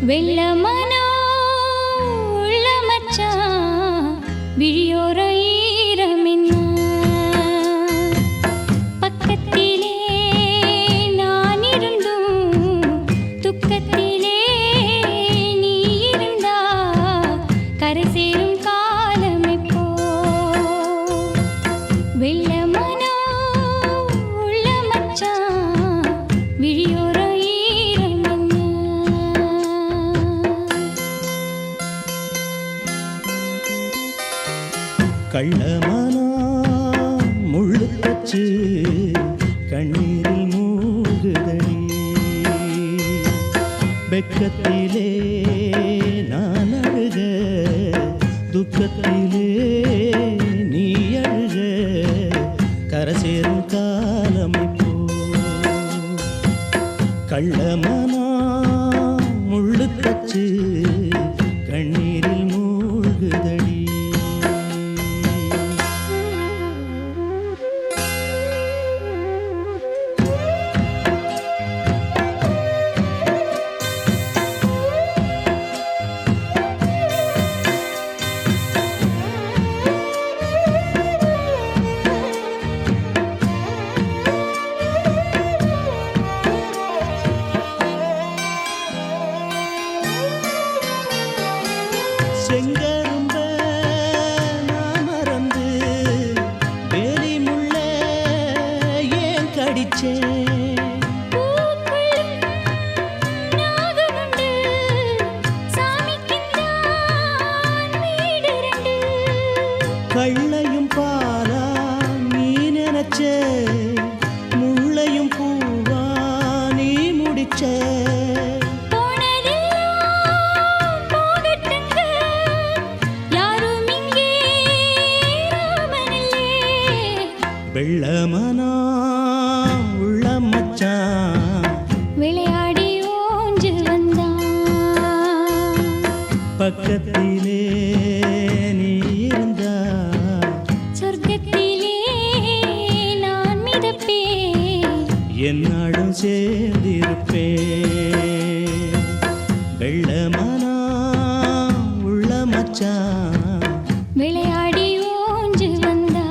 வெள்ளமனோ உள்ள மச்சான் விழியோர ஈரமென்ன பக்கத்திலே நான் இருந்தும் துக்கத்திலே நீ இருந்தா கரை சேரும் காலம் எப்போ வெள்ளமனோ உள்ள மச்சான் விழியோர கள்ளமானா முள்ளு தச்சு கண்ணீரில் மூழ்குதடி வெக்கத்திலே நான் அழுக துக்கத்திலே நீ அழுக கரை சேரும் காலம் இப்போ கள்ளமானா முள்ளு தச்சு கண்ணீரில் மூழ்குதடி செங்கரும்ப நான் மறந்து வேலி முள்ள ஏன் கடிச்சேன் கள்ளையும் பாலா நீ நினைச்ச முள்ளையும் பூவா நீ முடிச்ச வெள்ளமனா உள்ள மச்சான் விளையாடி ஓஞ்சு வந்தான் பக்கத்திலே நீ இருந்தா சொர்க்கத்திலே நான் மிதப்பேன் என்னாடும் சேர்ந்திருப்பேன் வெள்ளமனா உள்ள மச்சான் விளையாடி ஓஞ்சு வந்தான்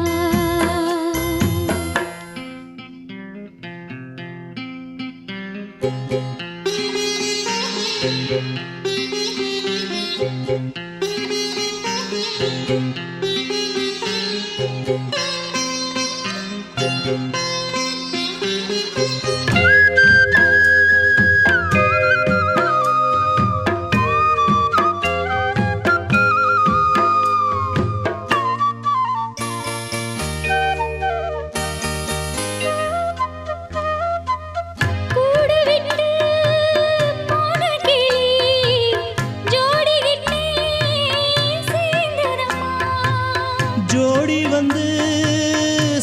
ஜோடி வந்து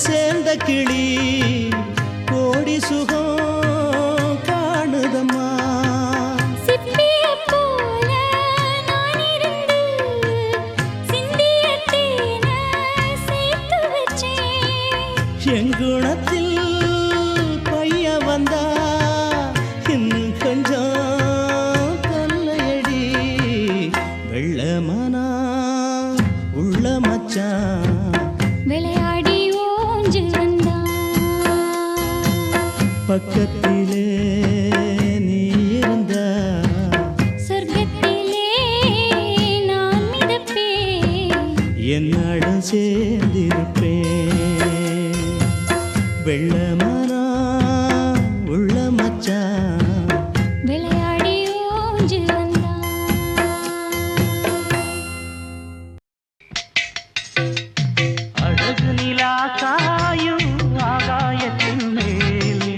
சேர்ந்த கிளி கோடி சுகம் காணுதம்மா சிப்பிய போல நான் இருந்து சிந்திய தேனை சேர்த்து வச்சேன் எங்குணத்தில் பைய வந்தா இன்னும் கொஞ்சம் தொல்லையடி வெள்ளமனா உள்ள மச்சான் விளையாடி ஓஞ்சு வந்தான் பக்கத்திலே நீ இருந்தா சொர்க்கத்திலே நான் மிதப்பேன் என்னாடும் சேர்ந்திருப்பேன் வெள்ளமனா உள்ள மச்சான் விளையாடி ஓஞ்சு வந்தான் அழகு நிலா காயும் ஆகாயத்தின் மேலே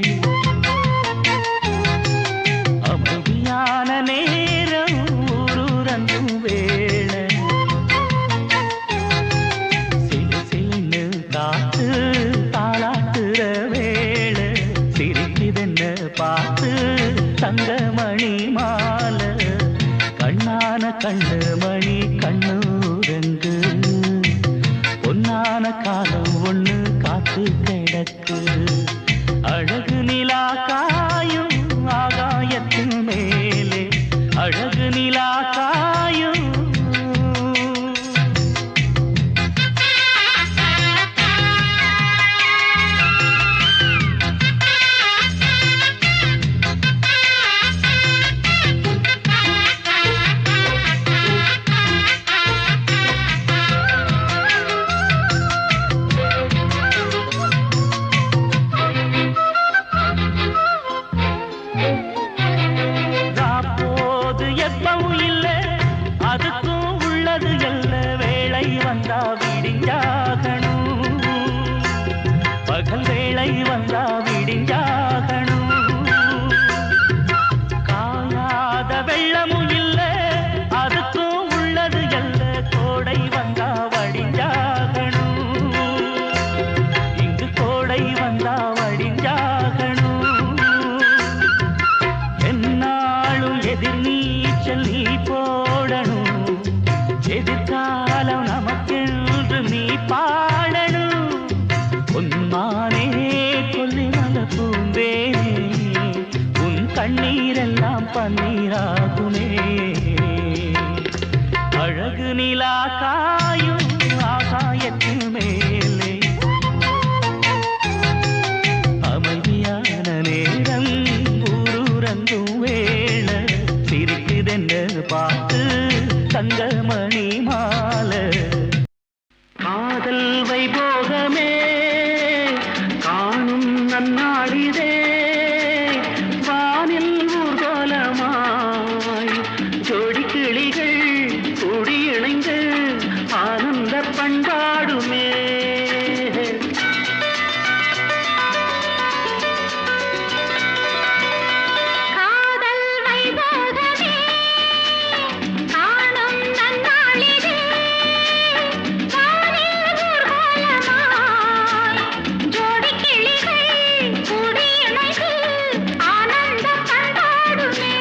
அமைதியான நேரம் ஊரூரங்கும் வேளை சிலு சிலுன்னு காத்து தாளாட்டுற வேளை சிரிக்குதென்ன பார்த்து தங்கமணி மாலை கண்ணான கண்ணு மணி கண்ணூரங்கு பொன்னான காலம் ஒண்ணு காத்து கிடக்கு அழகு நிலா காயும் ஆகாயத்தின் மேலே அழகு நீச்சல் நீ போடணும், எதிர்காலம் நமக்கென்று நீ பாடணும். பொன்மானே கொல்லிமல பூந்தேனே, உன் கண்ணீரெல்லாம் பன்னீராகுமே. அழகு நிலா காயும் ஆகாயத்தின் மேலே, அமைதியான நேரம் ஊரூரங்கும் வேள, சிரிக்குதென்ன பார்த்து தங்கமணி மாலை. காதல் வைபோகமே காணும் நன்னாளிதே, வானில் ஊர்கோலமாய் ஜோடி கிளிகள் கூடி இணைந்து ஆனந்த பண்பாடுமே. காதல் வைபோகமே காணும் நன்னாளிதே, வானில் ஊர்வலமாய் ஜோடி கிளிகள் கூடி இணைந்து ஆனந்த பண்பாடுமே.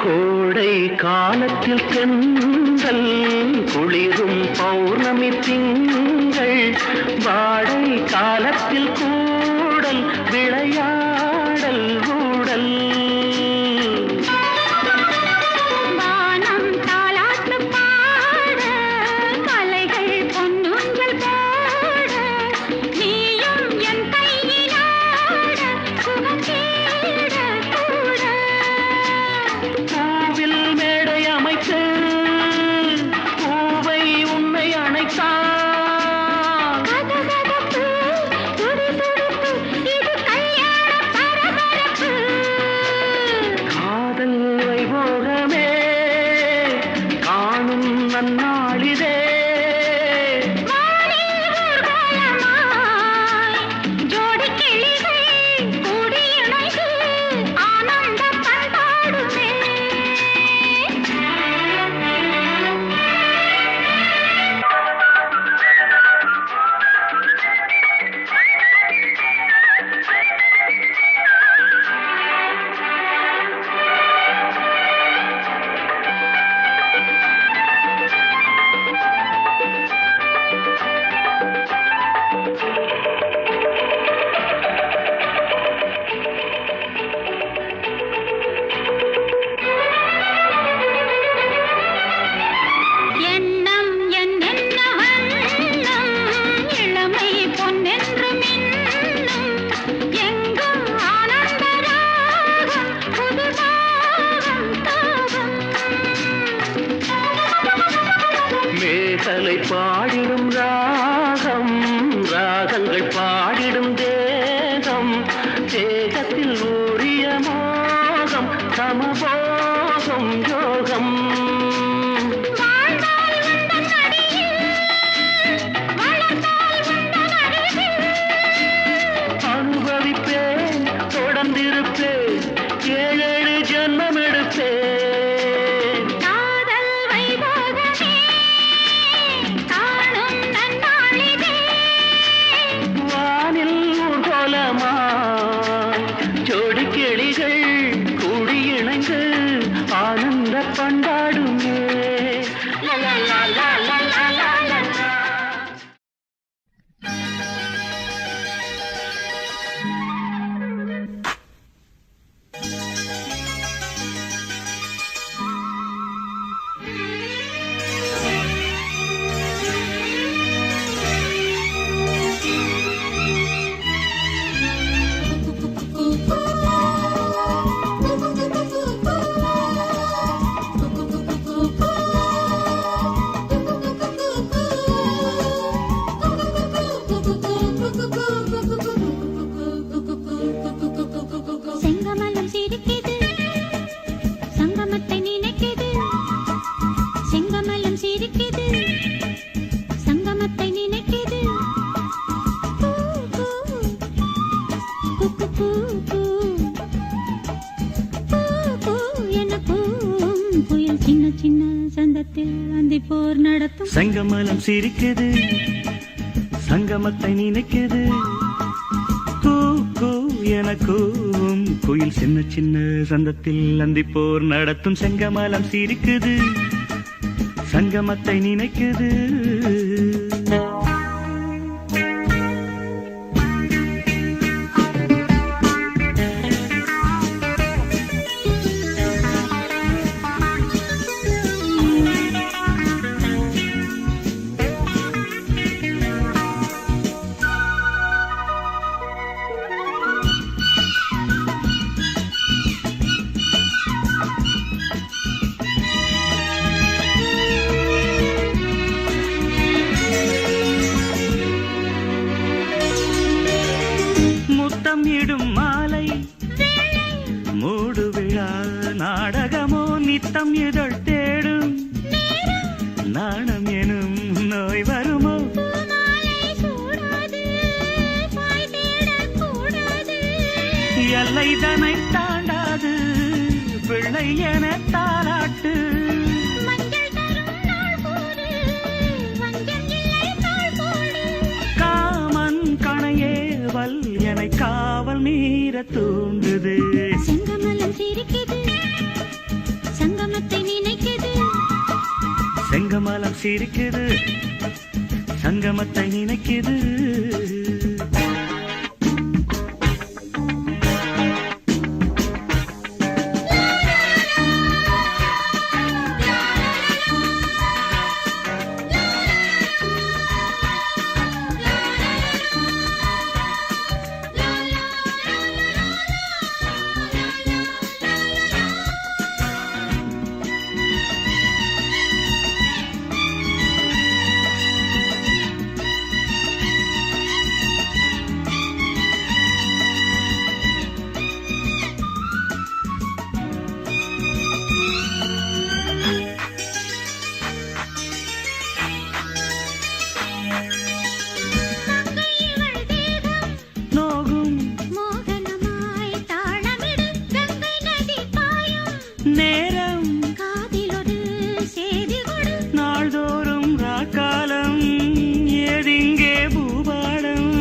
கோடை காலத்தில் தென்றல் குளிரும் பௌர்ணமி திங்கள், வாடை காலத்தில் கூடல் விளையாடல் ஊடல். வானம் தாலாட்டு பாட, கலைகள் பொன்னூஞ்சல் போட, நீயும் என் கையிலாட, சுகம் தேட கூட. பூவில் மேடை அமைத்து பூவை உன்னை அணைத்தான். கதகதப்பு, துடிதுடிப்பு, இது கல்யாண பரபரப்பு. காதல் வைபோகமே காணும் நன்னாளிதே, வானில் ஊர்வலமாய் ஜோடி கிளிகள் கூடி இணைந்து ஆனந்த பண்பாடுமே. எண்ணம் என்னென்ன வண்ணம், இளமை பொன்னென்று மின்னும், எங்கும் ஆனந்த ராகம், புது தாகம் தாகம். மேகலை பாடிடும் ராகம், ராகங்கள் பாடிடும் தேகம், தேகத்தில் ஊறிய மோகம் சமபோகம் யோகம். வாழ்ந்தால் உந்தன் அடியில், வளர்ந்தால் உந்தன் அருகில். அனுபவிப்பேன் தொடர்ந்திருப்பேன், ஏழேழு ஜென்மம் எடுப்பேன். காதல் வைபோகமே காணும் நன்னாளிதே, வானில் ஊர்கோலமாய் ஜோடி கிளிகள் கூடி இணைந்து ஆனந்த பண்பாடுமே. சிரிக்குது சங்கமத்தை நினைக்குது செங்கமலம் சிரிக்குது சங்கமத்தை நினைக்குது பூ பூ பூ பூ பூ பூ பூ பூ என பூவும் புயல் சின்ன சின்ன சந்தத்தில் அந்தி போர் நடத்தும் செங்கமலம் சிரிக்குது சங்கமத்தை நினைக்குது கூ கூ எனக்கும் குயில் சின்ன சின்ன சந்தத்தில் அந்தி போர் நடத்தும் செங்கமலம் சிரிக்குது சங்கமத்தை நினைக்குது முத்தம் இடும் மாலை மூடு விழா நாடகமோ நித்தம் இதழ் தேடும் நாணம் எனும் நோய் வருமோ எல்லை தனை தாண்டாது பிள்ளை என தாலாட்டு காமன் கணையேவல் என்னை காவல் மீற தூண்டுது செங்கமலம் சிரிக்குது சங்கமத்தை நினைக்குது செங்கமலம் சிரிக்குது சங்கமத்தை நினைக்குது நோகும் மோகனமாய் தாளமிடு கங்கை நதி பாயும் நேரம் காதிலொரு செய்தி கொடு நாள்தோறும் ராக்காலம் ஏதிங்கே பூபாடம்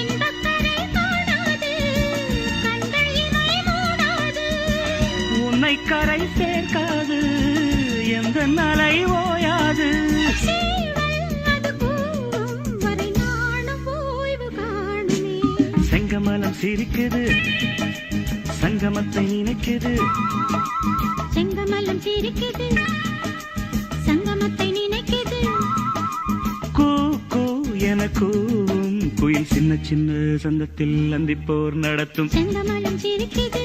இன்பக்கரை காணாது கண்கள் இமை மூடாது உன்னை கரை சேர்க்காது எந்த நலை ஓயாது சீவல் அது கூவும் வரை நானும் ஓய்வு காணுமே செங்கமலம் சிரிக்குது சங்கமத்தை நினைக்குது செங்கமலம் சிரிக்குது சங்கமத்தை நினைக்குது கூ கூ எனக்கும் குயில் சின்ன சின்ன சந்தத்தில் அந்திப்போர் நடத்தும் செங்கமலம் சிரிக்குது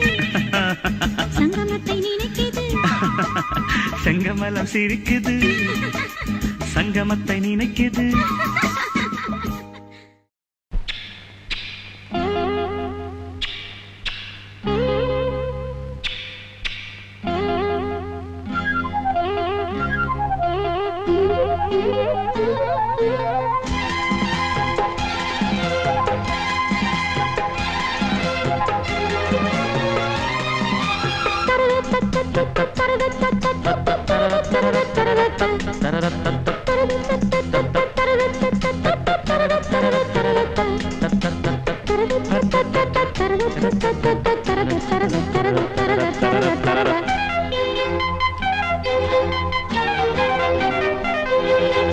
சங்கமத்தை நினைக்குது செங்கமலம் சிரிக்குது சங்கமத்தை நினைக்குது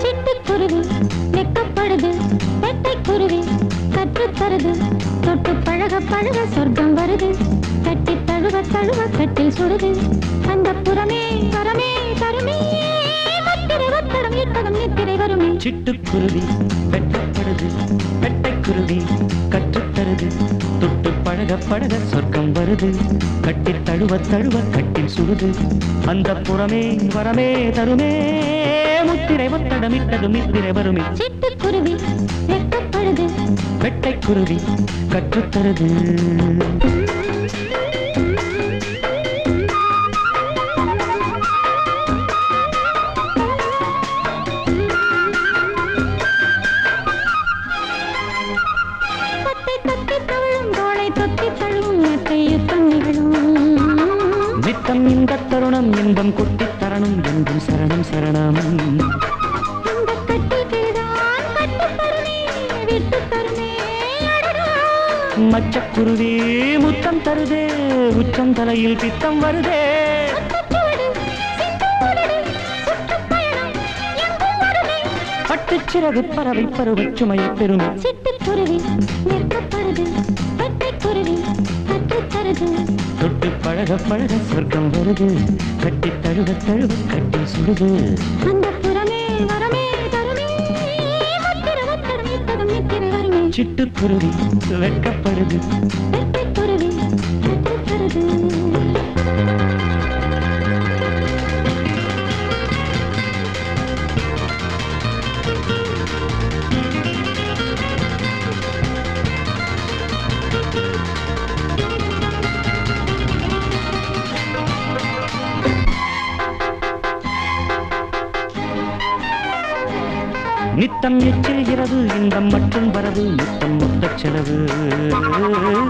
சிட்டுக்குருவி வெக்கப்படுது பெட்டைக்குருவி கற்றுத்தருது தொட்டு பழக பழக சொர்க்கம் வருது கட்டி தழுவ தழுவ கட்டில் சுடுது அந்த புறமே வரமே தருமே முத்திரை ஒத்தடம் இட்டகம் நித்திரை வருமே சிட்டுக்குருவி வெட்டப்படுது பெட்டைக்குருவி கற்றுத்தருது தொட்டு பழக பழக சொர்க்கம் வருது கட்டி தழுவ தழுவ கட்டில் சுடுது அந்த புறமே வரமே தருமே முத்திரை ஒத்தடமிட்டது நித்திரை வருமே சிட்டுக்குருவி வெக்கப்படுது வெட்டைக்குருவி கற்றுத்தருது தருணம் இன்பம் கொட்டித் தரணும் என்றும் சரணம் சரணம். அந்த கட்டில்தான் கட்டித் தருமே, விட்டுத் தருமே, அடடா. மச்சக்குருவி முத்தம் தருதே, உச்சந்தலையில் பித்தம் வருதே. முத்துச்சுவடு, சிந்துமுரடு, சுற்றுப்பயணம் எங்கும் வருமே. பட்டுச்சிறகு பறவை பருவச் சுமையை பெறுமே. சிட்டுக்குருவி நிற்கப்படுது, பெட்டைக்குருவி கற்றுத் தருது. தொட்டு பழக பழக சொர்க்கம் வருது, கட்டி தழுவ தழுவ கட்டி சுடுது. அந்த புறமே வரமே தருமே, முத்திர முத்தரம் இட்டதும் நித்திரை வருமே. சிட்டுக்குருவி வெட்கப்படுது. பெட்டைக்குருவி கற்றுத் தருது. நித்தம் எச்சரிகிறது இன்பம் மட்டும் வரது, நித்தம் மொத்த செலவு.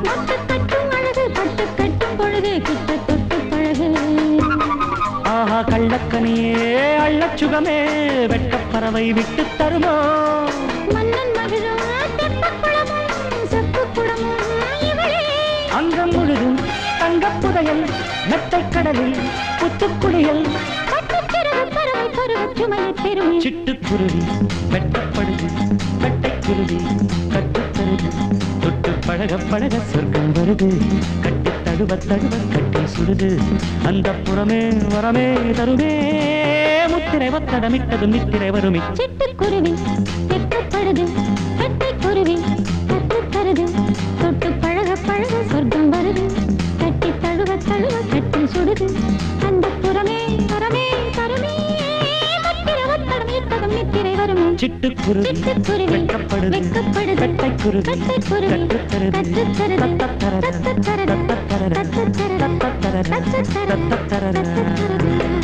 பட்டு கட்டும் அழகு பட்டு கட்டும் பொழுது கிட்ட தொட்டு பழகு. ஆஹா கள்ளக்கனியே அள்ளச் சுகமே, வெட்கப்பறவை விட்டு தருமோ. மன்னன் மகிழும் தெப்பக்குளமும் செப்புக்குடமும் இவளே. அங்கம் முழுதும் தங்கப் புதையல், மெத்தைக் கடலில் புத்துக்குளியல். பட்டுச்சிறகு பறவை பருவச் சுமையைப் பெறுமே. சிட்டுக்குருவி வெட்டப்படுது, வெட்டைக்குருவி கற்றுத்தருது. தொட்டு பழக பழக சொர்க்கம் வருது, கட்டி தழுவ தழுவ கட்டி சுடுது. அந்த புறமே வரமே தருமே, முத்திரை ஒத்தடமிட்டது நித்திரை வருமே. சிட்டுக்குருவி வெட்கப்படுது, பெட்டைக்குருவி கற்றுத் தருது. தொட்டு பழக பழக சொர்க்கம் வருது, கட்டி தழுவ தழுவ கட்டி சுடுது. அந்த புறமே வரமே தருமே, முத்திர ஒத்தடம் இட்டதும் நித்திரை வருமே. சிட்டுக்குருவி சிட்டுக்குருவி வெட்கப்படுது, வெட்கப்படுது, வெட்டைக்குருவி பெட்டைக்குருவி கற்றுத்தருது. கற்றுத் தருது. தத்தத்தரது, தத்தத்தரது, தத்தத்தரது, தத்தத்தரது, தத்தத்தரது, தத்தத்தரது. தத்தத்தரது.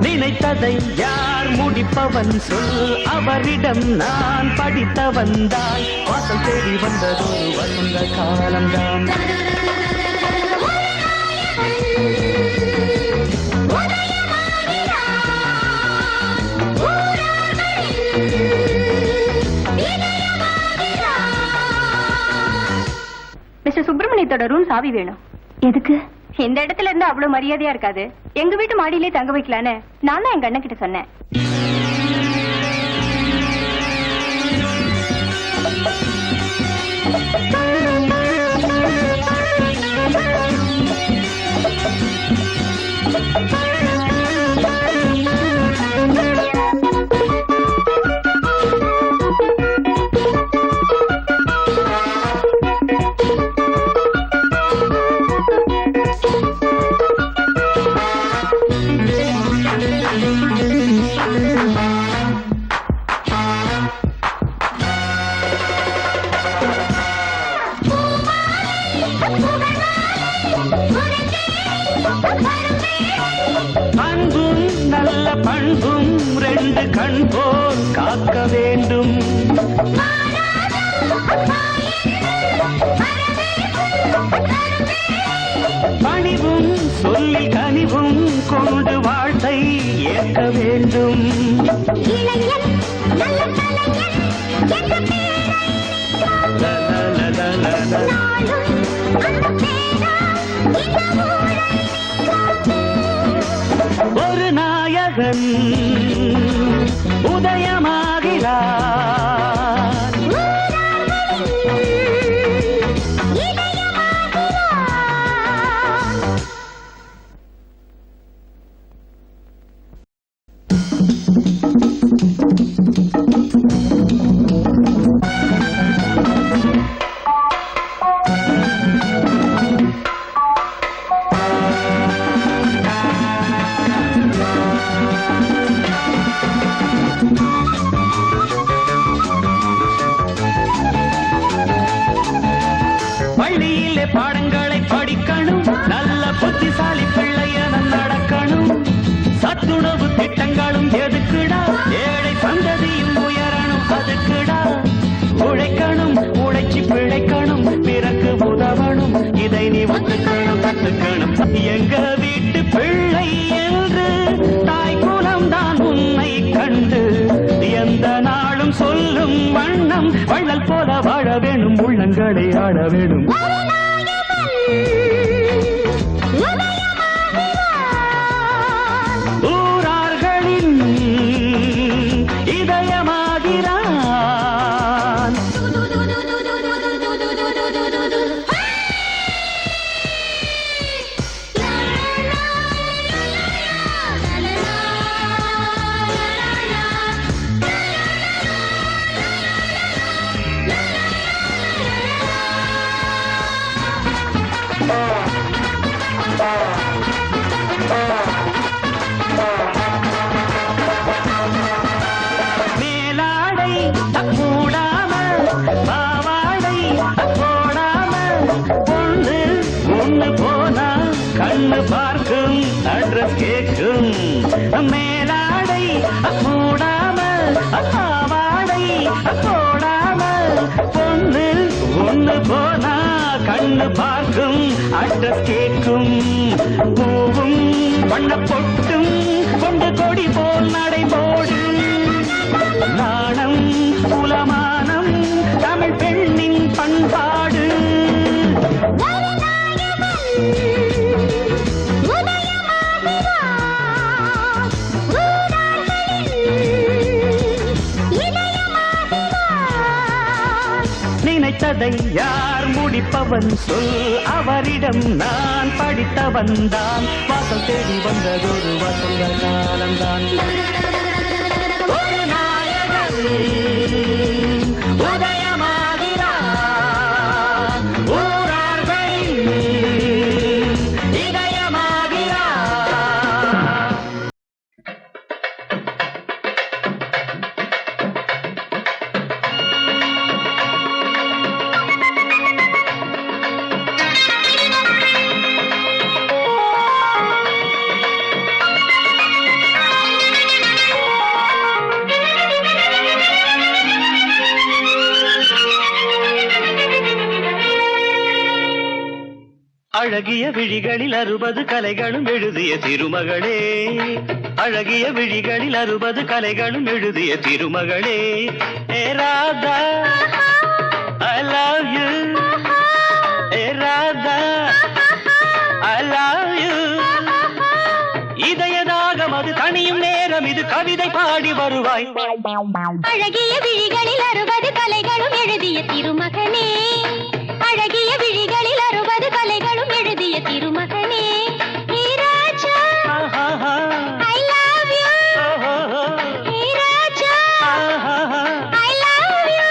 நினைத்ததை யார் முடிப்பவன் சொல், அவரிடம் நான் படித்தவன் தான். வாசல் தேடி வந்ததொரு வசந்த காலம்தான். மிஸ்டர் சுப்பிரமணியத்தோட ரூம் சாவி வேணும். எதுக்கு? இந்த இடத்துல இருந்து அவ்வளவு மரியாதையா இருக்காது, எங்க வீட்டு மாடியிலே தங்க வைக்கலான்னு நான் தான் எங்க அண்ணன் கிட்ட சொன்னேன். அன்பும் நல்ல பண்பும் ரெண்டு கண் போல் காக்க வேண்டும். பணிவும் சொல்லில் கனிவும் கொண்டு வாழ்த்தை ஏற்க வேண்டும். ஒரு நாயகன் உதயமாகிறார், மின்னும் வண்ணம் வள்ளல் போல வாழ வேணும் உள்ளங்களை ஆட வேணும் ஊரார்களின் இதயமாகிறான் மேலாடை மூடாமல் பாவாடை போடாமல் பொண்ணு ஒண்ணு போனா கண்ணு பார்க்கும் அட்ரஸ் கேட்கும் மேலாடை மூடாமல் பாவாடை போடாமல் பொண்ணு ஒண்ணு போனா கண்ணு பார்க்கும் அட்ரஸ் கேட்கும் பூவும் வண்ண பொட்டும் கொண்டு கொடி போல் நடைபோடு நாணம் புலமானம் தமிழ் பெண்ணின் பண்பாடு நினைத்ததை யார் முடிப்பவன் சொல் அவரிடம் நான் படித்தவன் தான் வாசல் தேடி வந்ததொரு வசந்த காலம்தான் ஒரு நாயகன் உதயமாகிறான் ஊரார்களின் இதயமாகிறான் அழகிய விழிகளில் 60 கலைகளும் எழுதிய திருமகளே அழகிய விழிகளில் 60 கலைகளும் எழுதிய திருமகளே ஏ Radha I love you A Radha I love you இதயதாகம் அது தனியும் நேரம் இது கவிதை பாடி வருவாய் அழகிய விழிகளில் 60 கலைகளும் எழுதிய திருமகனே அழகிய விழிகளில் 60 கலைகளும் எழுதிய திருமகனே ஹே ராஜா I love you hey Raja I love you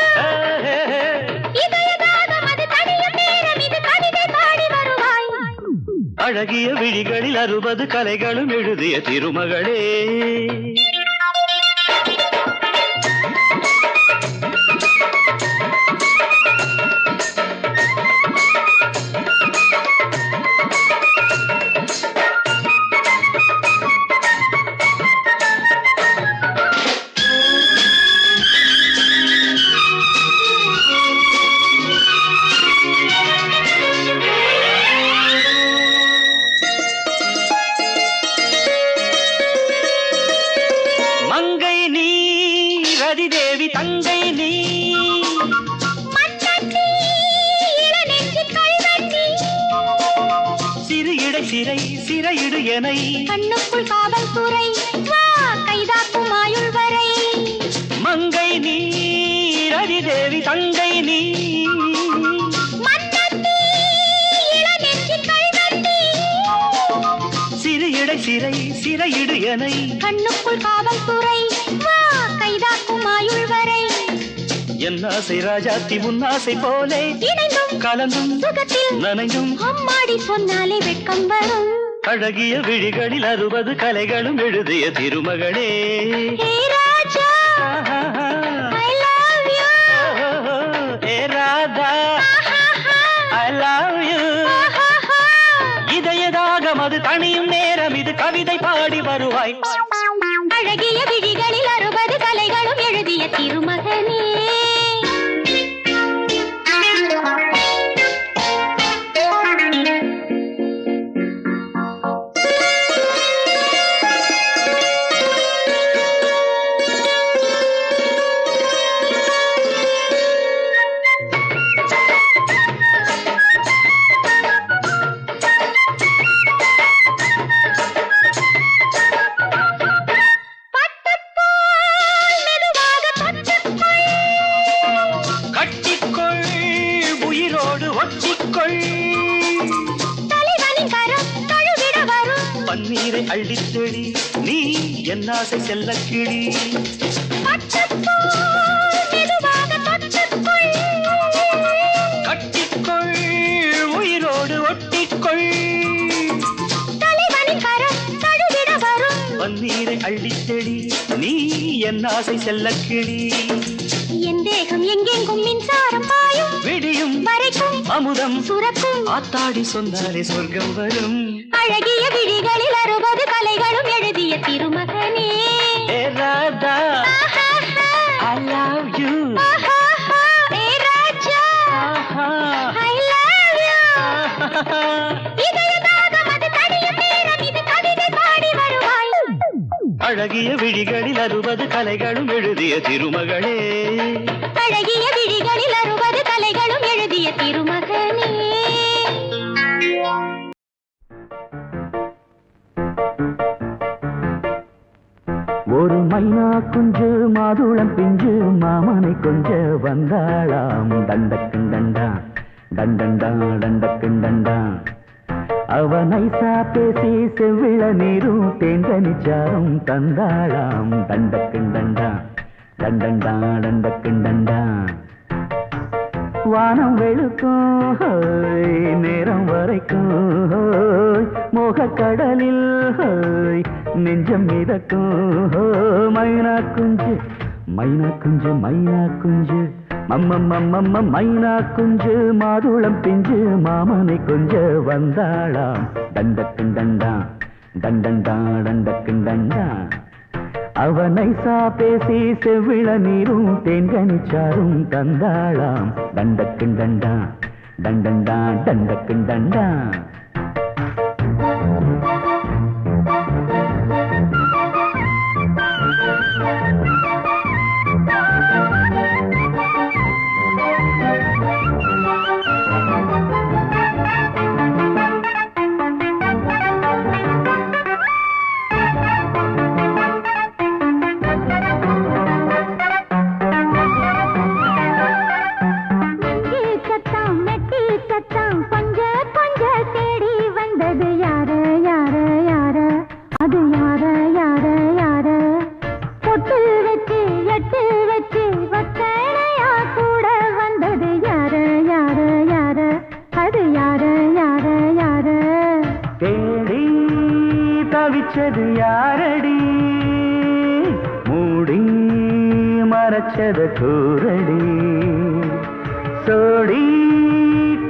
இதயதாகம் அது தனியும் நேரம் இது கவிதை பாடி வருவாய் அழகிய விழிகளில் 60 கலைகளும் எழுதிய திருமகளே மங்கை நீ ரதி தேவி தங்கை நீ மன்னத்தி இளநெஞ்சி கல்வெட்டி சிறு இடை சிறை சிறையிடு எனை கண்ணுக்குள் காவல்துறை வா கைதாக்கும் ஆயுள் வரை மங்கை நீ ரதி தேவி தங்கை நீ மன்னத்தி இளநெஞ்சி கல்வெட்டி சிறு இடை சிறை சிறையிடு எனை கண்ணுக்குள் காவல்துறை வா கைதாக்கும் ஆயுள் வரை என் ஆசை ராஜாத்தி முன்னாசை போலே இணைந்தும் கலந்தும் சுகத்தில் நனைஞ்சும் அம்மாடி சொன்னாலே வெட்கம் வரும் அழகிய விழிகளில் 60 கலைகளும் எழுதிய திருமகளே ஹே ராஜா I love you A Radha I love you இதயதாகம் அது தனியும் நேரம் இது கவிதை பாடி வருவாய் அழகிய விழிகளில் 60 கலைகளும் எழுதிய திருமகனே அள்ளித்தெளி நீ என் ஆசை செல்ல கிளி கட்டிக்கொள் உயிரோடு ஒட்டிக்கொள் பன்னீரை அள்ளித்தெளி நீ என் ஆசை செல்ல கிளி என் தேகம் எங்கெங்கும் மின்சாரம் பாயும் விடியும் வரைக்கும் அமுதம் சுரக்கும் ஆத்தாடி சொன்னாலே சொர்க்கம் வரும் அழகிய விழிகளில் 60 கலைகளும் எழுதிய திருமகனே ஏ Radha I love you A Raja I love you இதயதாகம் அது தனியும் நேரம் இது கவிதை பாடி வருவாய் அழகிய விழிகளில் 60 கலைகளும் எழுதிய திருமகளே அழகிய விழிகளில் 60 கலைகளும் எழுதிய திருமகனே ஒரு மைனா குஞ்சு மாதுளம் பிஞ்சு மாமனை கொஞ்ச வந்தாளாம் தண்டக்குண்டண்டா டண்டண்டா டண்டக்குண்டண்டா அவ நைசா பேசி செவ்விள நீரும் தேங்கனிச்சாரும் தந்தாளாம் தண்டக்குண்டண்டா டண்டண்டா டண்டக்குண்டண்டா வானம் வெளுக்கும் நேரம் வரைக்கும் மோகக்கடலில் நெஞ்சம் மிதக்கும் மைனா குஞ்சு மைனா குஞ்சு மைனா குஞ்சு மம்மம்மம்மம்ம மைனா குஞ்சு மாதுளம் பிஞ்சு மாமனை கொஞ்ச வந்தாளாம் தண்டக்குண்டண்டா டண்டண்டா டண்டக்குண்டண்டா அவனை பேசி செவ்விள நீரும் தேன்கனிச்சாரும் தந்தாளாம் தண்டக்குண்டண்டா டண்டண்டா டண்டக்குண்டண்டா தவிச்சது யாரடி மூடி மறைச்சத கூரடி சோடி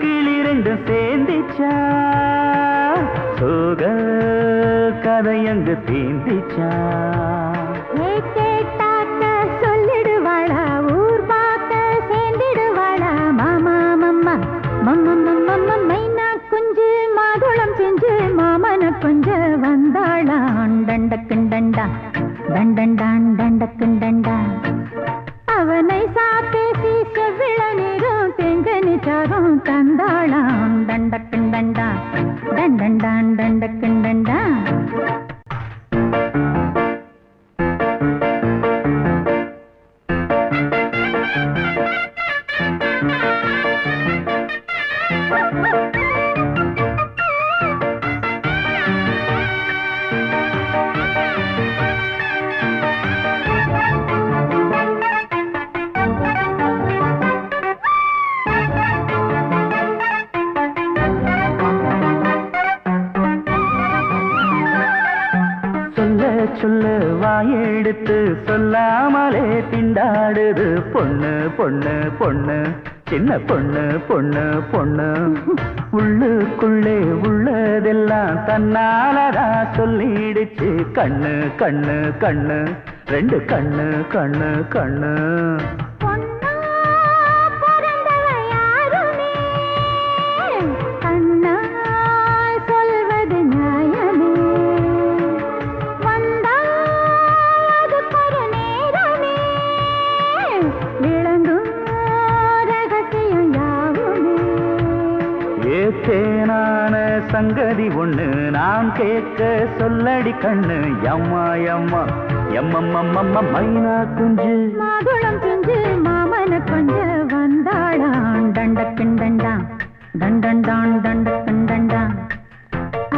கிளி ரெண்டும் சேர்ந்திச்சா சோக கதையங்கு தீந்திச்சா சொல்லிடுவாளா ஊர் பார்க்க சேர்ந்திடுவாளா மாமா மம்மா மம்ம மைனா குஞ்சு மாதுளம் செஞ்சு மாமன கொஞ்ச வந்தாளான் தண்டக்குண்டண்டா தண்டண்டான் தண்டக்குண்டண்டா அவனை சாப்பேசி செவ்விள நீரும் தெங்கனிச்சாரும் தந்தாளான் தண்டக்குண்டண்டா தண்டண்டான் தண்டக்குண்டண்டா சொல்ல வாயெடுத்து சொல்லாமலே திண்டாடுது பொண்ணு பொண்ணு பொண்ணு சின்ன பொண்ணு பொண்ணு பொண்ணு உள்ளுக்குள்ளே உள்ளதெல்லாம் தன்னாலதா சொல்லிடுச்சு கண்ணு கண்ணு கண்ணு ரெண்டு கண்ணு கண்ணு கண்ணு தேனான சங்கதி ஒண்ணு நான் கேட்க சொல்லடி கண்ணு எம்மா எம்மா எம்மம்மம்மம்ம மைனா குஞ்சு மாதுளம் பிஞ்சு மாமன கொஞ்ச வந்தாளான் தண்டக்குண்டண்டா தண்டண்டான் தண்டக்குண்டண்டா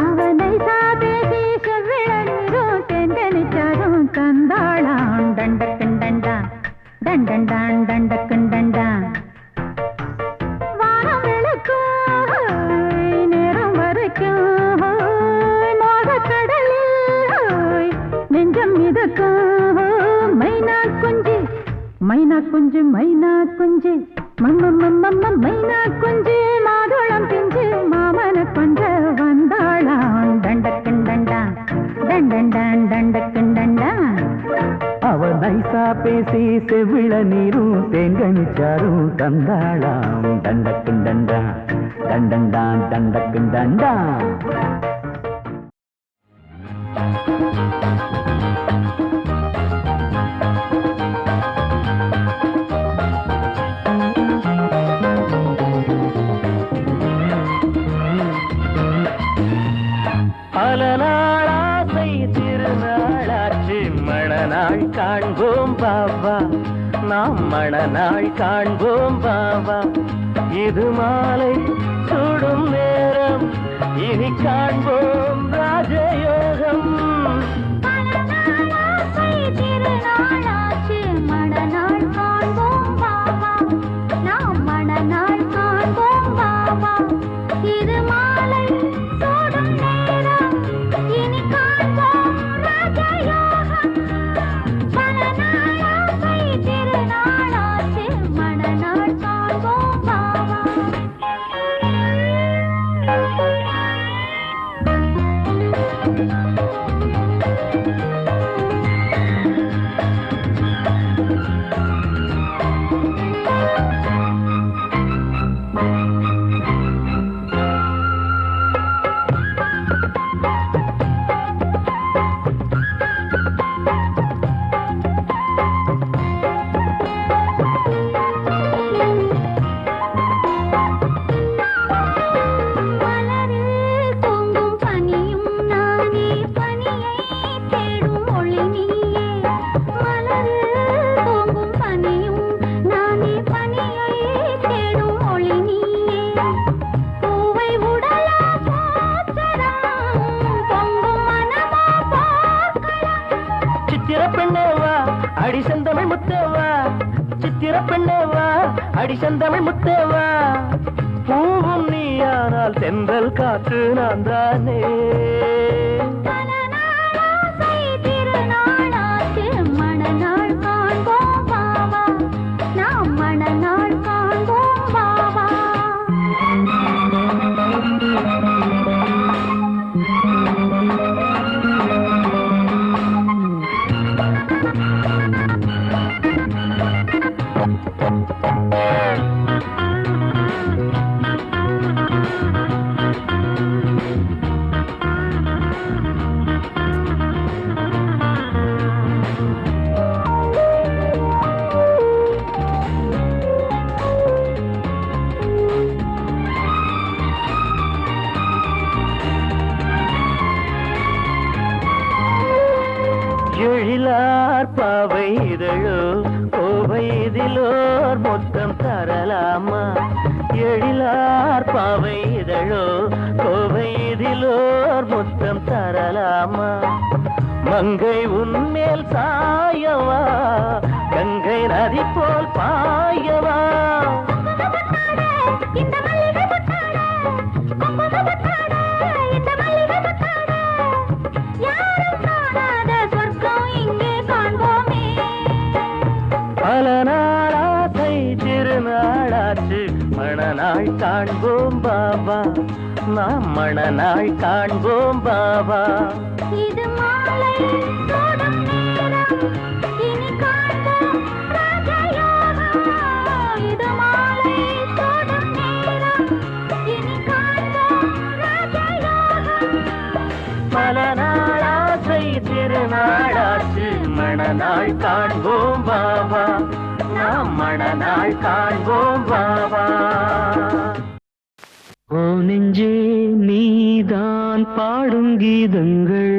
அவனை சாதேசி செவ்விள டண்டண்டான் டண்டக்கன் டண்டா வானம் விளக்கும் நேரம் வரைக்கும் மோகக்கடலில் நெஞ்சம் மிதக்கும் மைனா குஞ்சு மைனா குஞ்சு மைனா குஞ்சு மைனா குஞ்சு மாதுளம் பிஞ்சு மாமன கொஞ்ச வந்தாளாம் தண்டக்கன் டண்டா டண்டண்டான் டண்டக்கன் டண்டா அவ நைசா பேசி செவிள நீரும் தேங்கனிச்சாரும் தந்தாளாம் தண்டக்கன் டண்டா டண்டண்டான் தண்டக்கன் டண்டா பல நாளாசை திருநாளாச்சு மணநாள் காண்போம் பாபா நாம் மணநாள் காண்போம் பாபா இது மாலை சுடும் நேரம் இனி காண்போம் ராஜயோகம் திருநாளாச்சு மணநாள் காண்போம் பாபா நாம் மணநாள் காண்போம் பாபா இது மாலை சூடும் நேரம் இனி காண்போம் ராஜயோகம் பல நாளாசை திருநாளாச்சு மணநாள் காண்போம் பாபா மலரில் தூங்கும் பனியும் நானே பனியை தேடும் ஒளி நீயே மலரில் தூங்கும் பனியும் நானே பனியை தேடும் ஒளி நீயே பூவை உடலா போற்றலாம் பொங்கும் மனமோ போக்கலாம் சித்திர பெண்ணேவா அடி செந்தமிழ் முத்தேவா சித்திர பெண்ணேவா அடி செந்தமிழ் முத்தேவா பூவும் நீயானால் தென்றல் காற்று நான் தானே பல நாளாசை திருநாளாச்சு மணநாள் காண்போம் பாபா நாம் மணநாள் காண்போம் பாபா எழிலார் பாவை இதழோ கோவை இதிலோர் மொத்தம் தரலாமா எழிலார் பாவை இதழோ கோவை இதிலோர் மொத்தம் தரலாமா மங்கை உன்மேல் சாயவா கங்கை நதி போல் பாயவா இந்த மல்லிகை முத்தாட குங்கும முத்தாட இந்த மல்லிகை முத்தாட யாரும் காணாத சொர்க்கம் இங்கே காண்போமே பல நாளாசை திருநாளாச்சு மணநாள் காண்போம் பாபா நாம் மணநாள் காண்போம் பாபா இது மாலை சூடும் நேரம் இனி காண்போம் ராஜயோகம் இது மாலை சூடும் நேரம் இனி காண்போம் ராஜயோகம் பல நாளாசை திருநாளாச்சு மணநாள் காண்போம் பாபா நாம் மணநாள் காண்போம் பாபா ஓ நெஞ்சே நீதான் பாடும் கீதங்கள்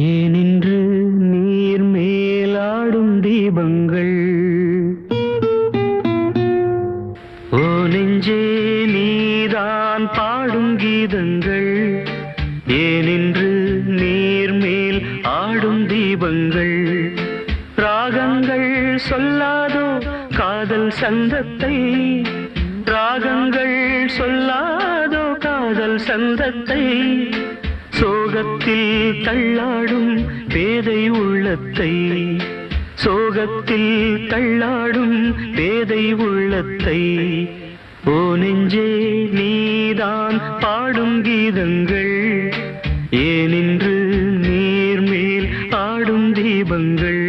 ஏனின்று நீர் மேலாடும் தீபங்கள் ஓ நெஞ்சே நீதான் பாடும் கீதங்கள் ஏனின்று நீர் மேல் ஆடும் தீபங்கள் சொல்லாதோ காதல் சந்தத்தை, ராகங்கள் சொல்லாதோ காதல் சந்தத்தை, சோகத்தில் தள்ளாடும் பேதை உள்ளத்தை, சோகத்தில் தள்ளாடும் பேதை உள்ளத்தை. ஓ நெஞ்சே நீதான் பாடும் கீதங்கள், ஏனின்று நீர் மேல் ஆடும் தீபங்கள்.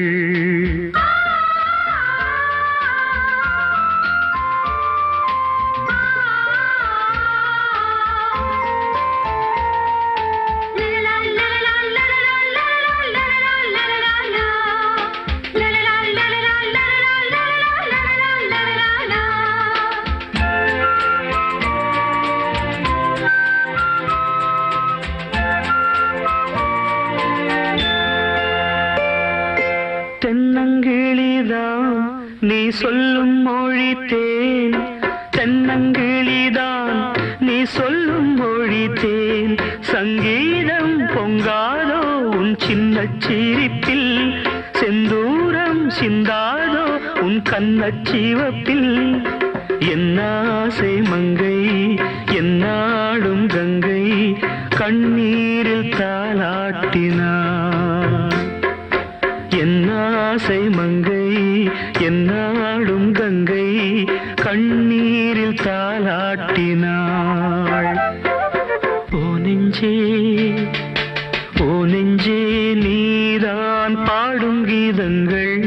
தென்னங்கிளிதான் நீ சொல்லும் மொழி தேன், தென்னங்கிளிதான் நீ சொல்லும் மொழி தேன், சங்கீதம் பொங்காதோ உன் சின்ன சிரிப்பில், செந்தூரம் சிந்தாதோ உன் கண்ணச் சிவப்பில். என்னாசை மங்கை என்னாடும் கங்கை கண்ணீரில் தாலாட்டினார். என்னாசை மங்கை என்னாடும் கங்கை கண்ணீரில் தாலாட்டினாள். ஓ நெஞ்சே ஓ நெஞ்சே நீதான் பாடும் கீதங்கள்,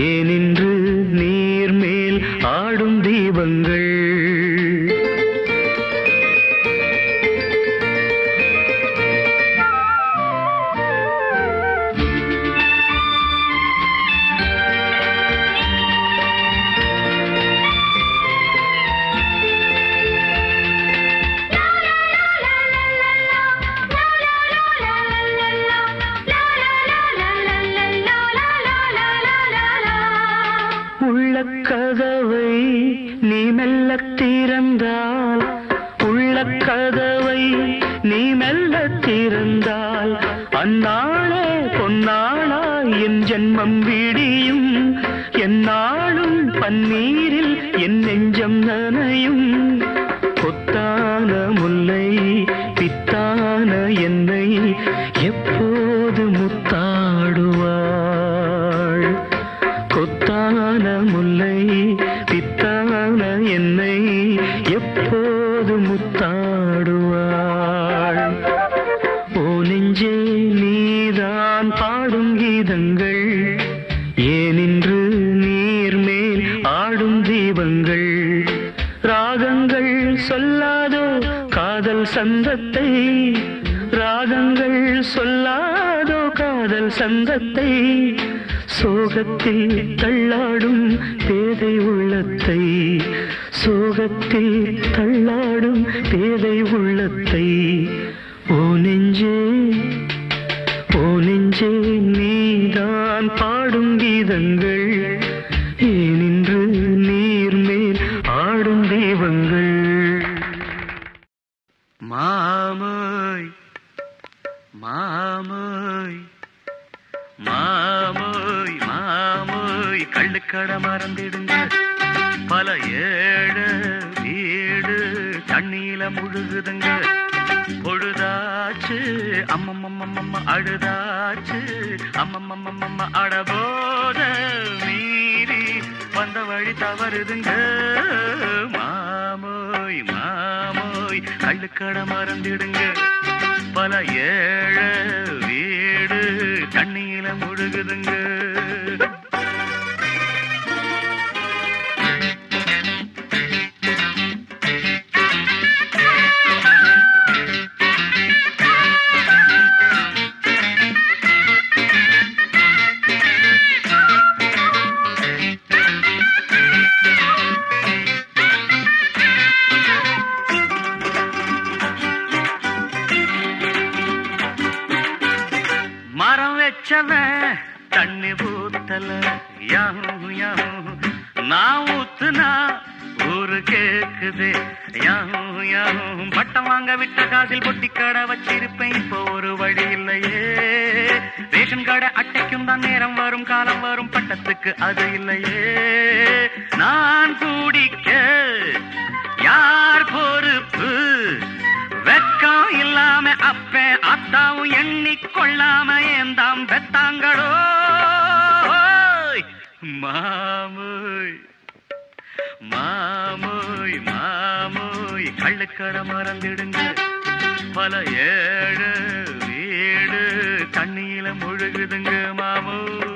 ஏனின்று நீர் மேல் ஆடும் தீபங்கள். உள்ளக்கதவை நீ மெல்ல திறந்தால், உள்ளக்கதவை நீ மெல்ல திறந்தால், அந்நாளே பொன்னாளா என் ஜென்மம் விடியும், எந்நாளும் பன்னீரில் என் நெஞ்சம் நனையும். கொத்தான முல்லை பித்தான என்னை எப்போது முத்தாடுவாள், கொத்தான முல்லை பித்தான என்னை எப்போது முத்தாடுவாள். ஓ நெஞ்சே நீதான் பாடும் கீதங்கள், ஏனின்று நீர் மேல் ஆடும் தீபங்கள். ராகங்கள் சொல்லாதோ காதல் சந்தத்தை, ராகங்கள் சொல்லாதோ காதல் சந்தத்தை, சோகத்தில் தள்ளாடும் பேதை உள்ளத்தை, சோகத்தில் தள்ளாடும் பேதை உள்ளத்தை. ஓ நெஞ்சே ஓ நெஞ்சே நீதான் பாடும் கீதங்கள், ஏனின்று நீர் மேல் ஆடும் தெய்வங்கள். மாமோய் மாமோய் மாமோய் மாமோய் கள்ளுக்கடை மறந்திடுங்க, பல ஏழு வீடு தண்ணியில முழுகுதுங்க. பொழுதாச்சு அம்மம்மம்மம்ம அழுதாச்சு, அம்மம்மம்மம்ம அடபோத மீறி வந்த வழி தவறுதுங்க. மாமோய் மாமோய் கள்ளுக்கடை மறந்திடுங்க, பல ஏழு வீடு தண்ணியில முழுகுதுங்க. தண்ணி ஊத்தல யாவும் யாவும் நான் ஊத்துனா ஊரு கேக்குதே யாவும் யாவும் பட்டம் வாங்க விட்ட காசில் பொட்டி கடை வச்சிருப்பேன் இப்போ ஒரு வழி இல்லையே ரேஷன் கடை அட்டைக்கும் தான் நேரம் வரும் காலம் வரும் பட்டத்துக்கு அது இல்லையே நான் கூடிக்க யார் பொறுப்பு வெக்கம் இல்லாம அப்ப அத்தாவும் எண்ணிக்கொள்ளாம ஏந்தாம் பெத்தாங்களோ மாமோய் மாமோய் மாமோய் கள்ளுக்கடை மறந்துடுங்க பல ஏழு வீடு தண்ணியில முழுகுதுங்க மாமோய்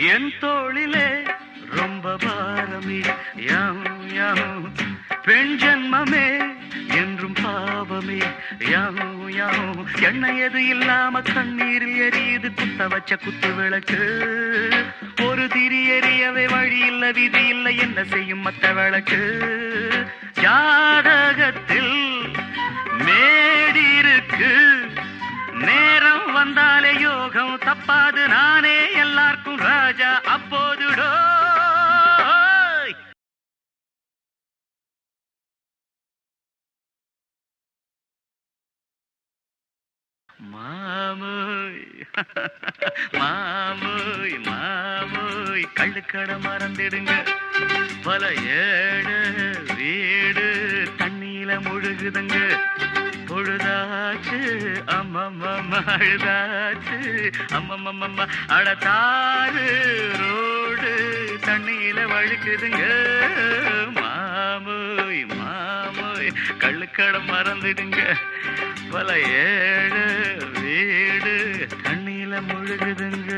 என் தோளிலே ரொம்ப பாரமே யாவும் யாவும் பெண் ஜன்மமே என்றும் பாவமே யாவும் யாவும் எண்ணெய் எது இல்லாம கண்ணீரில் எரியுது குத்த வச்ச குத்து விளக்கு ஒரு திரி எரியவே வழி இல்ல விதி இல்லை என்ன செய்யும் மத்த விளக்கு ஜாதகத்தில் மேடிருக்கு நேரம் வந்தாலே யோகம் தப்பாது நானே எல்லாருக்கும் ராஜா அப்போதுடோ மாமோய் மாமோய் மாமோய் கள்ளுக்கடை மறந்துடுங்க பல ஏழு வீடு தண்ணியில முழுகுதுங்க பொழுதாச்சு அம்மம்மா அழுதாச்சு அம்மம்மம்மா அடத்தாறு ரோடு தண்ணியில வழுக்குதுங்க மாமோய் மாமோய் கள்ளுக்கடை மறந்துடுங்க பல ஏழு வீடு தண்ணியில முழுகுதுங்க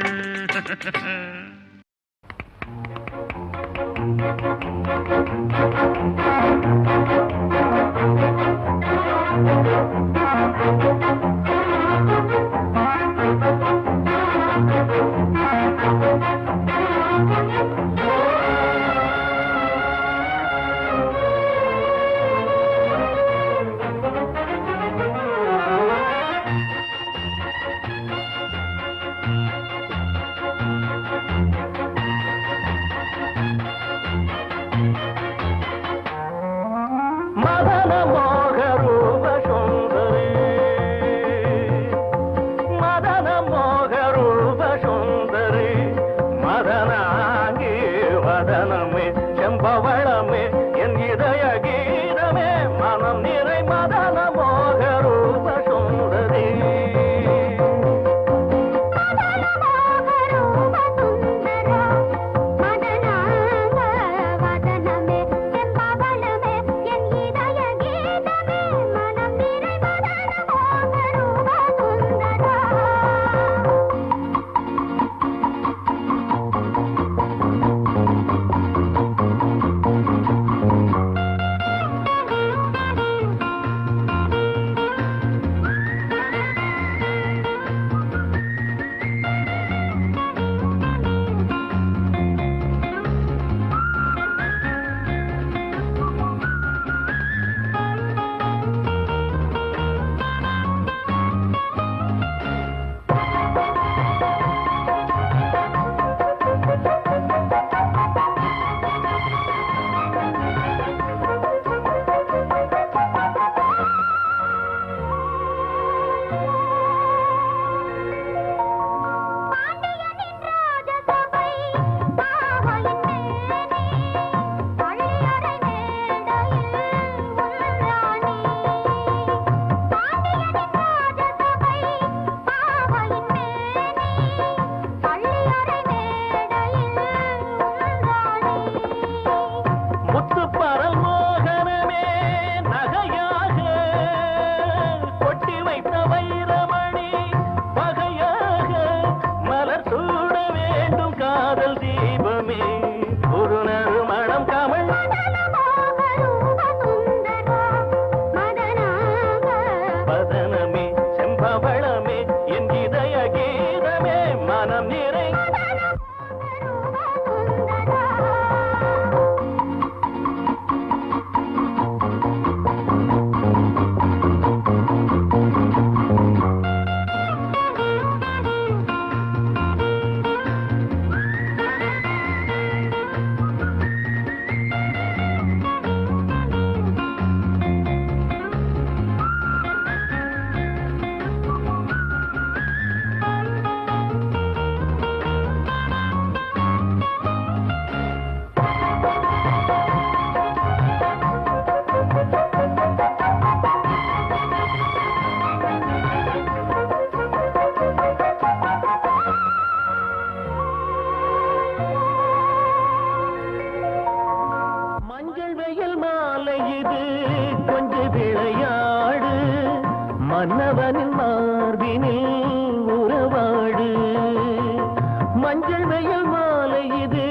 மஞ்சள் வெயில் மாலை இது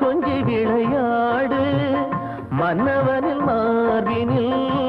கொஞ்சி விளையாடு மன்னவனில் மார்பினில்